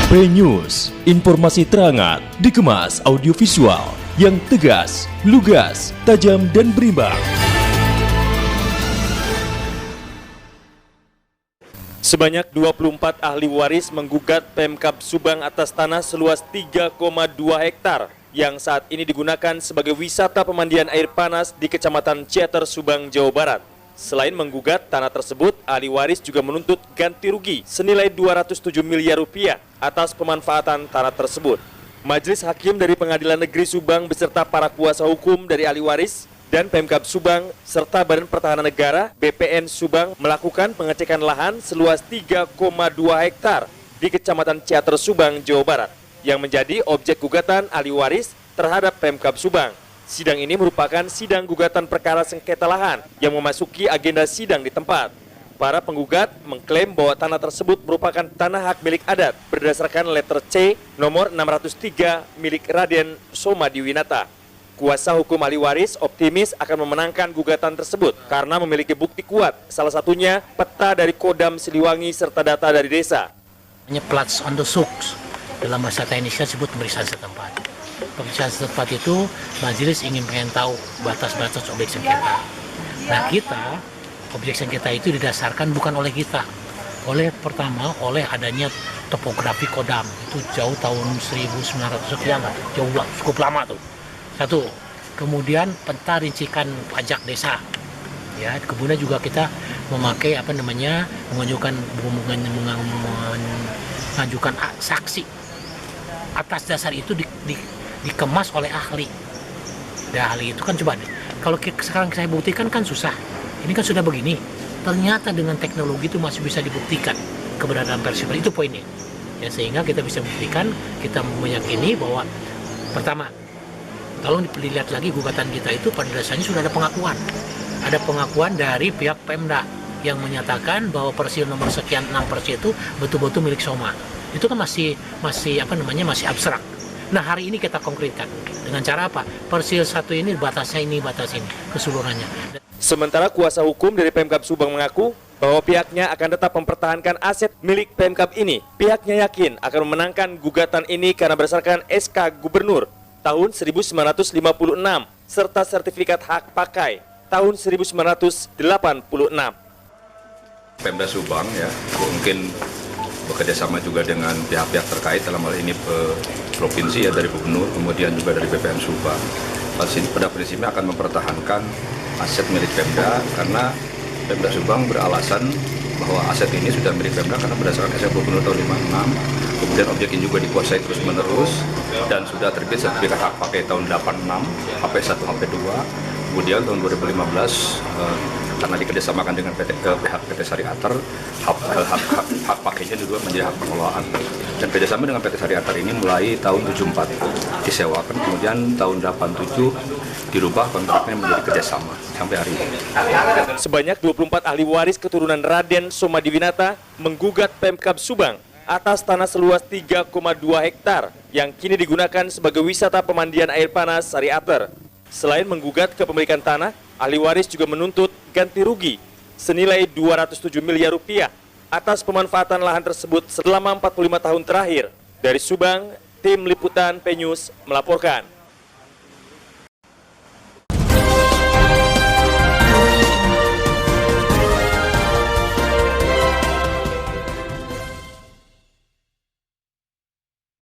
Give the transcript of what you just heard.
P-News, informasi terangat, dikemas audiovisual yang tegas, lugas, tajam dan berimbang. Sebanyak 24 ahli waris menggugat Pemkab Subang atas tanah seluas 3,2 hektar yang saat ini digunakan sebagai wisata pemandian air panas di Kecamatan Ciater, Subang, Jawa Barat. Selain menggugat tanah tersebut, ahli waris juga menuntut ganti rugi senilai 207 miliar rupiah atas pemanfaatan tanah tersebut. Majelis Hakim dari Pengadilan Negeri Subang beserta para kuasa hukum dari ahli waris dan Pemkab Subang serta Badan Pertahanan Negara BPN Subang melakukan pengecekan lahan seluas 3,2 hektar di Kecamatan Ciater, Subang, Jawa Barat yang menjadi objek gugatan ahli waris terhadap Pemkab Subang. Sidang ini merupakan sidang gugatan perkara sengketa lahan yang memasuki agenda sidang di tempat. Para penggugat mengklaim bahwa tanah tersebut merupakan tanah hak milik adat berdasarkan letter C nomor 603 milik Raden Somadiwinata. Kuasa hukum ahli waris optimis akan memenangkan gugatan tersebut karena memiliki bukti kuat, salah satunya peta dari Kodam Siliwangi serta data dari desa. Hanya plots on the sooks, dalam bahasa teknisnya disebut pemeriksaan setempat. Pemeriksaan setempat itu majelis pengen tahu batas-batas objek sengketa. Nah kita, objek sengketa itu didasarkan bukan oleh kita, pertama oleh adanya topografi Kodam, itu jauh tahun 1900 sekian, jauh cukup lama tuh. Satu, kemudian peta rincikan pajak desa. Ya, kemudian juga kita memakai mengajukan saksi. Atas dasar itu dikemas oleh ahli. Dan ahli itu kan coba deh, kalau sekarang saya buktikan kan susah. Ini kan sudah begini. Ternyata dengan teknologi itu masih bisa dibuktikan keberadaan Persib. Itu poinnya. Ya, sehingga kita bisa buktikan, kita meyakini bahwa pertama, kalau dilihat lagi gugatan kita itu pada dasarnya sudah ada pengakuan. Ada pengakuan dari pihak Pemda yang menyatakan bahwa Persil nomor sekian 6 Persil itu betul-betul milik Soma. Itu kan masih abstrak. Nah, hari ini kita konkretkan dengan cara apa? Persil satu ini batasnya ini, batas ini keseluruhannya. Sementara kuasa hukum dari Pemkab Subang mengaku bahwa pihaknya akan tetap mempertahankan aset milik Pemkab ini. Pihaknya yakin akan memenangkan gugatan ini karena berdasarkan SK Gubernur tahun 1956 serta sertifikat hak pakai tahun 1986. Pemda Subang ya mungkin bekerja sama juga dengan pihak-pihak terkait, dalam hal ini provinsi ya dari Gubernur, kemudian juga dari BPN Subang. Pada prinsipnya akan mempertahankan aset milik Pemda karena Pemda Subang beralasan bahwa aset ini sudah milik Pemda karena berdasarkan SK Gubernur tahun 56, kemudian objek ini juga dikuasai terus-menerus dan sudah terbit sertifikat hak pakai tahun 86, HP1, HP2, kemudian tahun 2015 karena dikerjasamakan dengan pihak PT Sari Ater, hak pakainya juga menjadi hak pengelolaan. Dan kerjasama dengan PT Sari Ater ini mulai tahun 74 disewakan, kemudian tahun 87 dirubah kontraknya menjadi kerjasama sampai hari ini. Sebanyak 24 ahli waris keturunan Raden Somadiwinata menggugat Pemkab Subang atas tanah seluas 3,2 hektar yang kini digunakan sebagai wisata pemandian air panas Sari Ater. Selain menggugat kepemilikan tanah, ahli waris juga menuntut ganti rugi senilai 207 miliar rupiah atas pemanfaatan lahan tersebut selama 45 tahun terakhir. Dari Subang, tim liputan P-News melaporkan.